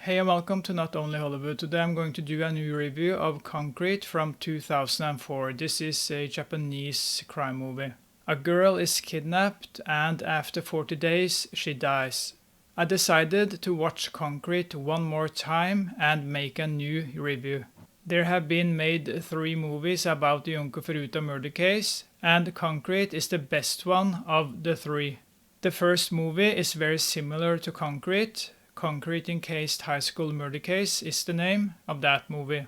Hey and welcome to Not Only Hollywood. Today I'm going to do a new review of Concrete from 2004. This is a Japanese crime movie. A girl is kidnapped and after 40 days she dies. I decided to watch Concrete one more time and make a new review. There have been made 3 movies about the Junko Furuta murder case, and Concrete is the best one of the 3. The first movie is very similar to Concrete. Concrete Encased High School Murder Case is the name of that movie.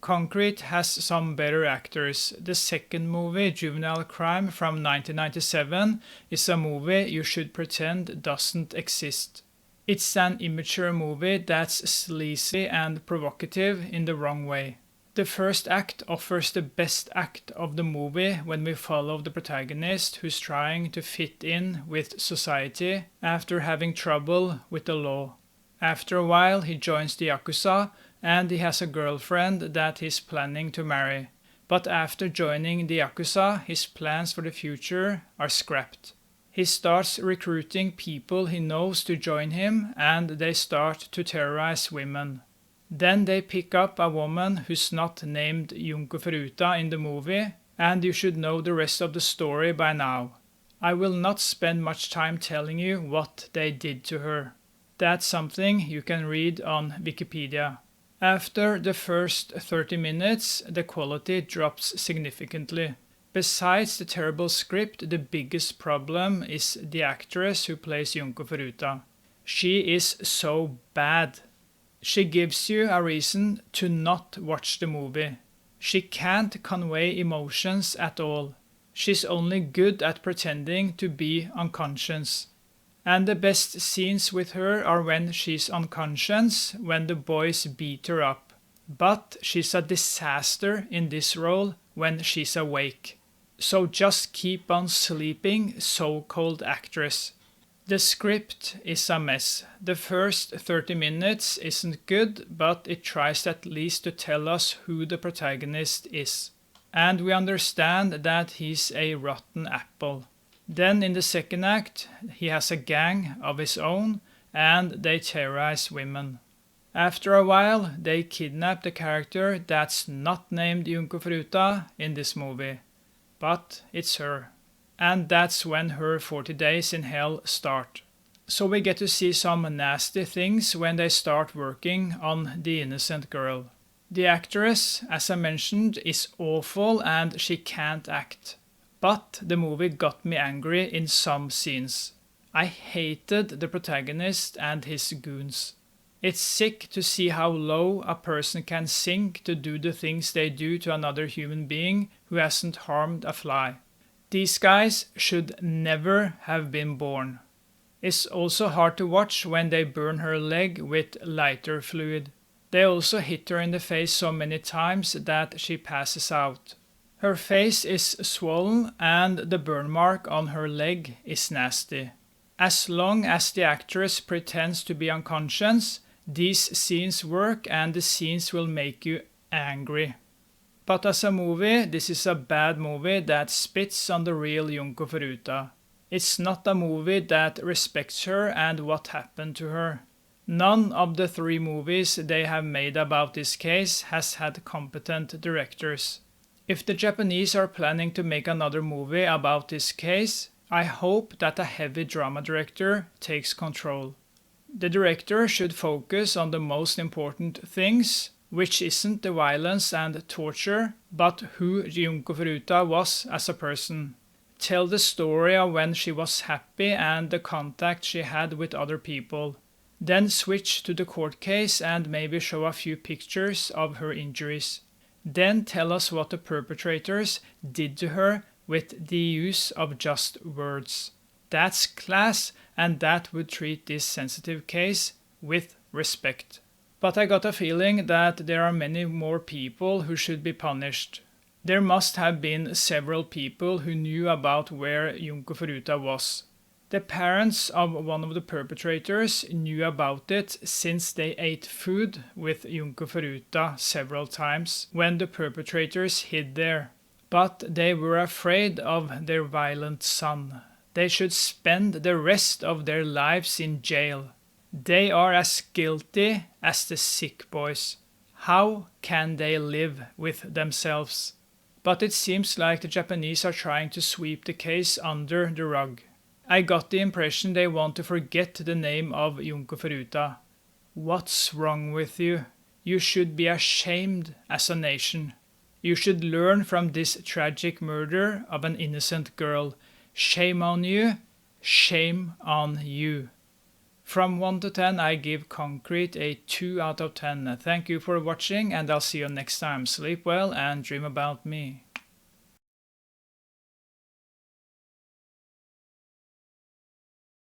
Concrete has some better actors. The second movie, Juvenile Crime from 1997, is a movie you should pretend doesn't exist. It's an immature movie that's sleazy and provocative in the wrong way. The first act offers the best act of the movie when we follow the protagonist who's trying to fit in with society after having trouble with the law. After a while he joins the Yakuza and he has a girlfriend that he's planning to marry. But after joining the Yakuza, his plans for the future are scrapped. He starts recruiting people he knows to join him and they start to terrorize women. Then they pick up a woman who's not named Junko Furuta in the movie, and you should know the rest of the story by now. I will not spend much time telling you what they did to her. That's something you can read on Wikipedia. After the first 30 minutes, the quality drops significantly. Besides the terrible script, the biggest problem is the actress who plays Junko Furuta. She is so bad. She gives you a reason to not watch the movie. She can't convey emotions at all. She's only good at pretending to be unconscious. And the best scenes with her are when she's unconscious, when the boys beat her up. But she's a disaster in this role when she's awake. So just keep on sleeping, so-called actress. The script is a mess. The first 30 minutes isn't good, but it tries at least to tell us who the protagonist is. And we understand that he's a rotten apple. Then in the second act, he has a gang of his own and they terrorize women. After a while, they kidnap the character that's not named Junko Furuta in this movie. But it's her. And that's when her 40 days in hell start. So we get to see some nasty things when they start working on the innocent girl. The actress, as I mentioned, is awful and she can't act. But the movie got me angry in some scenes. I hated the protagonist and his goons. It's sick to see how low a person can sink to do the things they do to another human being who hasn't harmed a fly. These guys should never have been born. It's also hard to watch when they burn her leg with lighter fluid. They also hit her in the face so many times that she passes out. Her face is swollen and the burn mark on her leg is nasty. As long as the actress pretends to be unconscious, these scenes work and the scenes will make you angry. But as a movie, this is a bad movie that spits on the real Junko Furuta. It's not a movie that respects her and what happened to her. None of the 3 movies they have made about this case has had competent directors. If the Japanese are planning to make another movie about this case, I hope that a heavy drama director takes control. The director should focus on the most important things, which isn't the violence and torture, but who Junko Furuta was as a person. Tell the story of when she was happy and the contact she had with other people. Then switch to the court case and maybe show a few pictures of her injuries. Then tell us what the perpetrators did to her with the use of just words. That's class, and that would treat this sensitive case with respect. But I got a feeling that there are many more people who should be punished. There must have been several people who knew about where Junko Furuta was. The parents of one of the perpetrators knew about it since they ate food with Junko Furuta several times when the perpetrators hid there. But they were afraid of their violent son. They should spend the rest of their lives in jail. They are as guilty as the sick boys. How can they live with themselves? But it seems like the Japanese are trying to sweep the case under the rug. I got the impression they want to forget the name of Junko Furuta. What's wrong with you? You should be ashamed as a nation. You should learn from this tragic murder of an innocent girl. Shame on you. Shame on you. From 1 to 10, I give Concrete a 2 out of 10. Thank you for watching, and I'll see you next time. Sleep well and dream about me.